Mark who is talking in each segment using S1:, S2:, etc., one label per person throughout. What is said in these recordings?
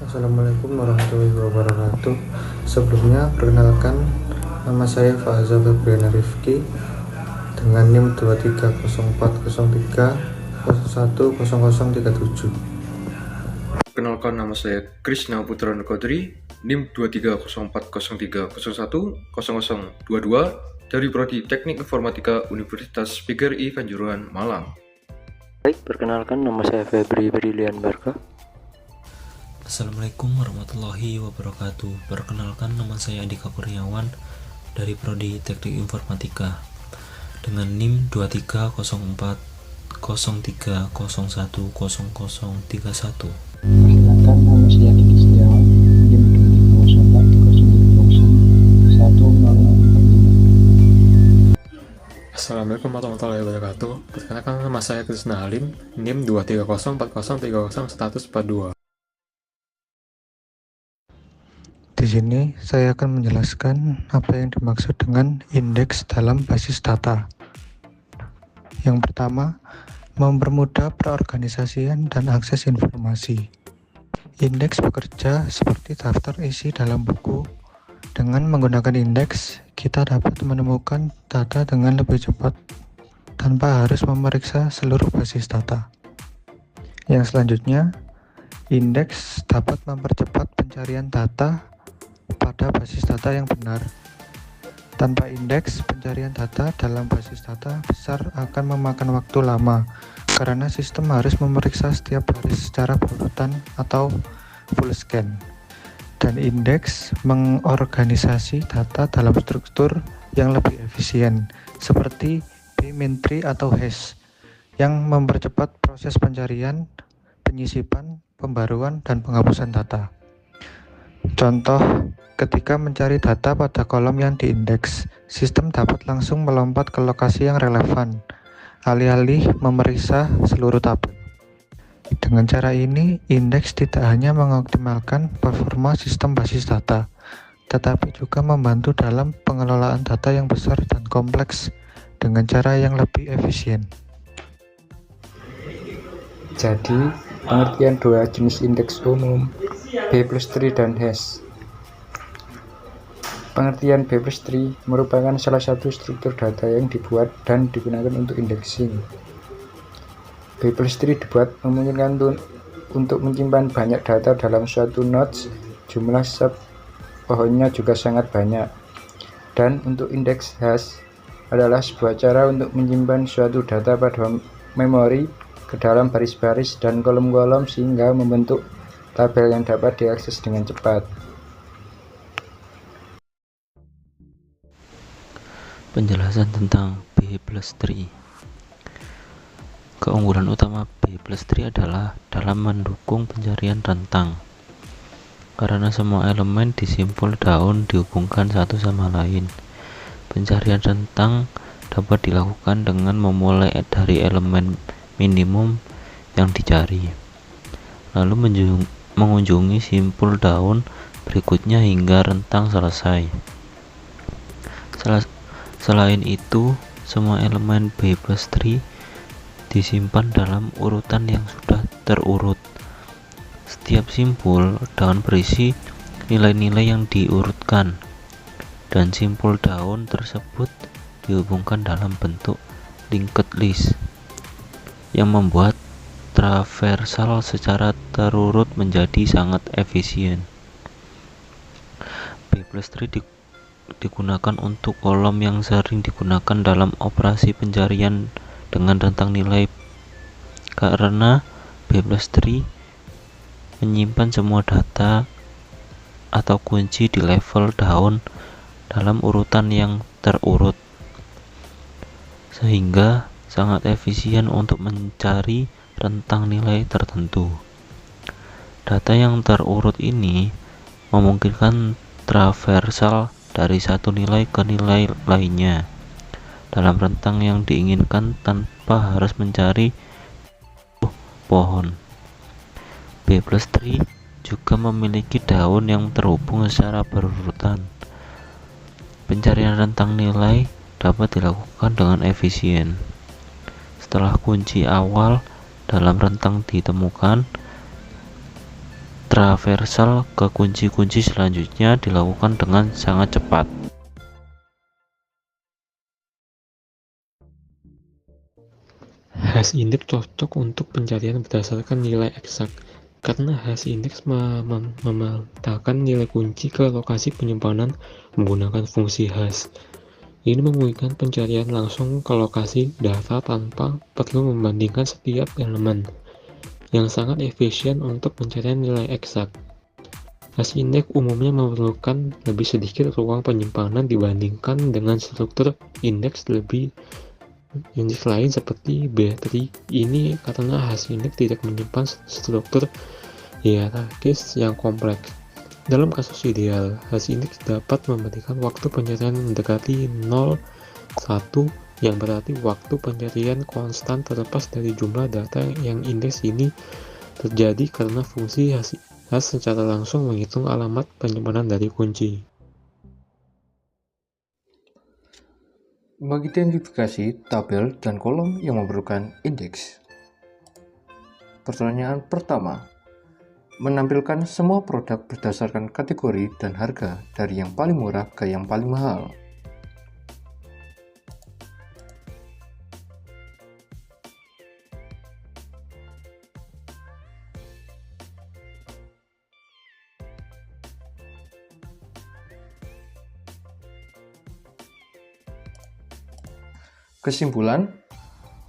S1: Assalamualaikum warahmatullahi wabarakatuh. Sebelumnya, perkenalkan, nama saya Faza Febriana Rifki dengan NIM 230403010037.
S2: Perkenalkan, nama saya Krishna Putra Nukodri, NIM 230403010022 dari Prodi Teknik Informatika Universitas PGRI Kanjuruhan, Malang.
S3: Baik, perkenalkan, nama saya Febri Brilian Barka.
S4: Assalamualaikum warahmatullahi wabarakatuh. Perkenalkan, nama saya Andika Kurniawan dari Prodi Teknik Informatika dengan NIM 230403010031.
S5: Perkenalkan, nama saya Diki Setiawan, NIM 230403010045.
S6: Assalamualaikum warahmatullahi wabarakatuh. Perkenalkan, nama saya Krisna Halim, NIM 2304030142.
S1: Di sini saya akan menjelaskan apa yang dimaksud dengan indeks dalam basis data. Yang pertama, mempermudah perorganisasian dan akses informasi. Indeks bekerja seperti daftar isi dalam buku. Dengan menggunakan indeks, kita dapat menemukan data dengan lebih cepat tanpa harus memeriksa seluruh basis data. Yang selanjutnya, indeks dapat mempercepat pencarian data pada basis data yang benar. Tanpa indeks, pencarian data dalam basis data besar akan memakan waktu lama karena sistem harus memeriksa setiap baris secara berurutan atau full scan. Dan indeks mengorganisasi data dalam struktur yang lebih efisien seperti B-min-tree atau hash yang mempercepat proses pencarian, penyisipan, pembaruan, dan penghapusan data. Contoh, ketika mencari data pada kolom yang diindeks, sistem dapat langsung melompat ke lokasi yang relevan, alih-alih memeriksa seluruh tabel. Dengan cara ini, indeks tidak hanya mengoptimalkan performa sistem basis data, tetapi juga membantu dalam pengelolaan data yang besar dan kompleks dengan cara yang lebih efisien.
S5: Jadi, pengertian dua jenis indeks umum, B+tree dan hash. Pengertian B+tree merupakan salah satu struktur data yang dibuat dan digunakan untuk indexing. B+tree dibuat memungkinkan untuk menyimpan banyak data dalam suatu nodes, jumlah sub pohonnya juga sangat banyak. Dan untuk indeks hash adalah sebuah cara untuk menyimpan suatu data pada memori ke dalam baris-baris dan kolom-kolom sehingga membentuk tabel yang dapat diakses dengan cepat.
S4: Penjelasan tentang B+tree. Keunggulan utama B+tree adalah dalam mendukung pencarian rentang. Karena semua elemen di simpul daun dihubungkan satu sama lain, pencarian rentang dapat dilakukan dengan memulai dari elemen minimum yang dicari, lalu mengunjungi simpul daun berikutnya hingga rentang selesai. Selain itu, semua elemen B+tree disimpan dalam urutan yang sudah terurut. Setiap simpul daun berisi nilai-nilai yang diurutkan, dan simpul daun tersebut dihubungkan dalam bentuk linked list yang membuat traversal secara terurut menjadi sangat efisien. B+tree digunakan untuk kolom yang sering digunakan dalam operasi pencarian dengan rentang nilai karena B+tree menyimpan semua data atau kunci di level daun dalam urutan yang terurut, sehingga sangat efisien untuk mencari rentang nilai tertentu. Data yang terurut ini memungkinkan traversal dari satu nilai ke nilai lainnya dalam rentang yang diinginkan tanpa harus mencari pohon. B+tree juga memiliki daun yang terhubung secara berurutan. Pencarian rentang nilai dapat dilakukan dengan efisien. Setelah kunci awal dalam rentang ditemukan, traversal ke kunci-kunci selanjutnya dilakukan dengan sangat cepat.
S6: Hash index cocok untuk pencarian berdasarkan nilai eksak, karena hash index memetakan nilai kunci ke lokasi penyimpanan menggunakan fungsi hash. Ini memungkinkan pencarian langsung ke lokasi data tanpa perlu membandingkan setiap elemen, yang sangat efisien untuk pencarian nilai eksak. Hash index umumnya memerlukan lebih sedikit ruang penyimpanan dibandingkan dengan struktur indeks lain seperti B-tree. Ini karena hash index tidak menyimpan struktur hierarkis yang kompleks. Dalam kasus ideal, hash index dapat memberikan waktu pencarian mendekati 0,1, yang berarti waktu pencarian konstan terlepas dari jumlah data yang indeks ini terjadi karena fungsi hash secara langsung menghitung alamat penyimpanan dari kunci.
S7: Mengidentifikasi tabel dan kolom yang memerlukan indeks. Pertanyaan pertama, menampilkan semua produk berdasarkan kategori dan harga dari yang paling murah ke yang paling mahal. Kesimpulan,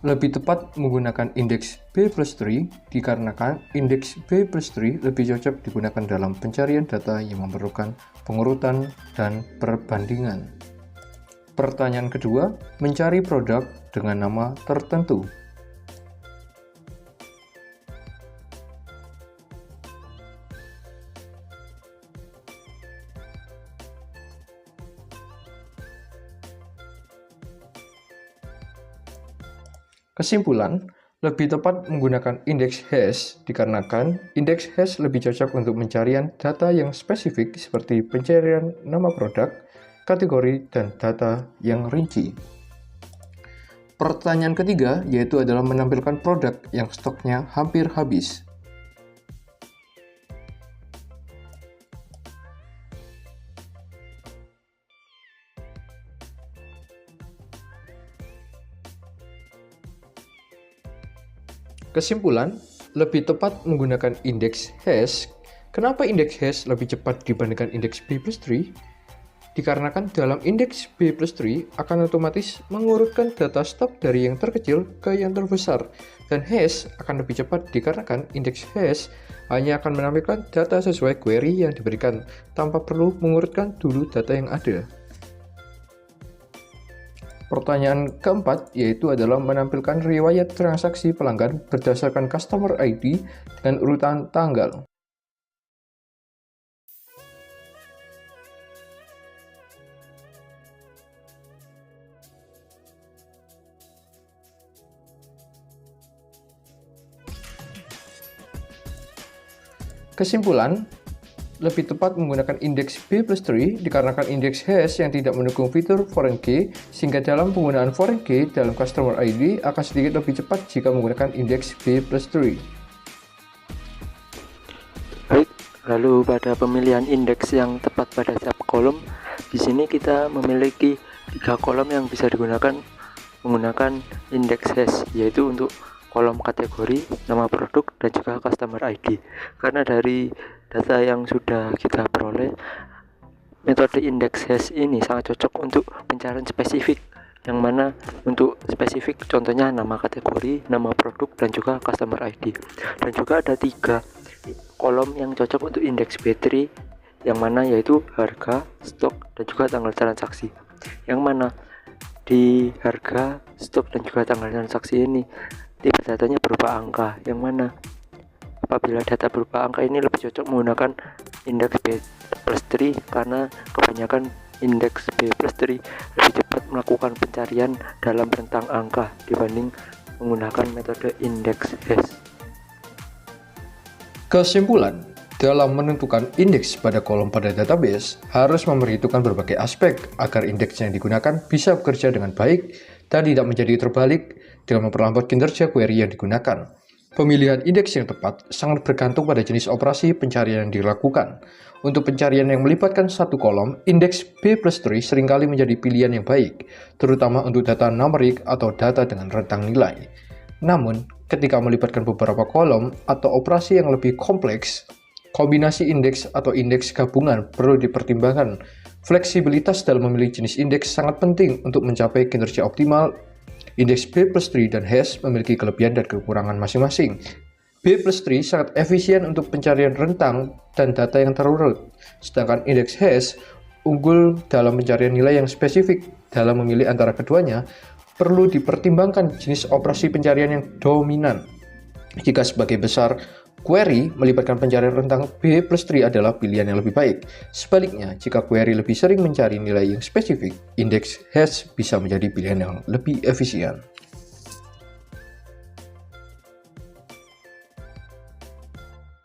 S7: lebih tepat menggunakan indeks B+3 dikarenakan indeks B+3 lebih cocok digunakan dalam pencarian data yang memerlukan pengurutan dan perbandingan. Pertanyaan kedua, mencari produk dengan nama tertentu. Kesimpulan, lebih tepat menggunakan indeks hash dikarenakan indeks hash lebih cocok untuk pencarian data yang spesifik seperti pencarian nama produk, kategori, dan data yang rinci. Pertanyaan ketiga yaitu adalah menampilkan produk yang stoknya hampir habis. Kesimpulan, lebih tepat menggunakan indeks hash. Kenapa indeks hash lebih cepat dibandingkan indeks B+3? Dikarenakan dalam indeks B+3 akan otomatis mengurutkan data stok dari yang terkecil ke yang terbesar, dan hash akan lebih cepat dikarenakan indeks hash hanya akan menampilkan data sesuai query yang diberikan tanpa perlu mengurutkan dulu data yang ada. Pertanyaan keempat yaitu adalah menampilkan riwayat transaksi pelanggan berdasarkan customer ID dengan urutan tanggal. Kesimpulan, lebih tepat menggunakan indeks B+3 dikarenakan indeks hash yang tidak mendukung fitur foreign key, sehingga dalam penggunaan foreign key dalam customer ID akan sedikit lebih cepat jika menggunakan indeks B+3.
S3: Baik, lalu pada pemilihan indeks yang tepat pada setiap kolom, di sini kita memiliki 3 kolom yang bisa digunakan menggunakan indeks hash, yaitu untuk kolom kategori, nama produk, dan juga customer ID. Karena dari data yang sudah kita peroleh, metode indeks hash ini sangat cocok untuk pencarian spesifik, yang mana untuk spesifik contohnya nama kategori, nama produk, dan juga customer ID. Dan juga ada 3 kolom yang cocok untuk indeks B3, yang mana yaitu harga, stok, dan juga tanggal transaksi. Yang mana di harga, stok, dan juga tanggal transaksi ini tipe datanya berupa angka, yang mana apabila data berupa angka ini lebih cocok menggunakan indeks B+3 karena kebanyakan indeks B+3 lebih cepat melakukan pencarian dalam rentang angka dibanding menggunakan metode indeks hash.
S7: Kesimpulan, dalam menentukan indeks pada kolom pada database harus memperhitungkan berbagai aspek agar indeks yang digunakan bisa bekerja dengan baik dan tidak menjadi terbalik dengan memperlambat kinerja query yang digunakan. Pemilihan indeks yang tepat sangat bergantung pada jenis operasi pencarian yang dilakukan. Untuk pencarian yang melibatkan satu kolom, indeks B+3 seringkali menjadi pilihan yang baik, terutama untuk data numerik atau data dengan rentang nilai. Namun, ketika melibatkan beberapa kolom atau operasi yang lebih kompleks, kombinasi indeks atau indeks gabungan perlu dipertimbangkan. Fleksibilitas dalam memilih jenis indeks sangat penting untuk mencapai kinerja optimal. Indeks B+3 dan hash memiliki kelebihan dan kekurangan masing-masing. B+3 sangat efisien untuk pencarian rentang dan data yang terurut, sedangkan indeks hash unggul dalam pencarian nilai yang spesifik. Dalam memilih antara keduanya, perlu dipertimbangkan jenis operasi pencarian yang dominan. Jika sebagai besar query melibatkan pencarian rentang, B+3 adalah pilihan yang lebih baik. Sebaliknya, jika query lebih sering mencari nilai yang spesifik, indeks hash bisa menjadi pilihan yang lebih efisien.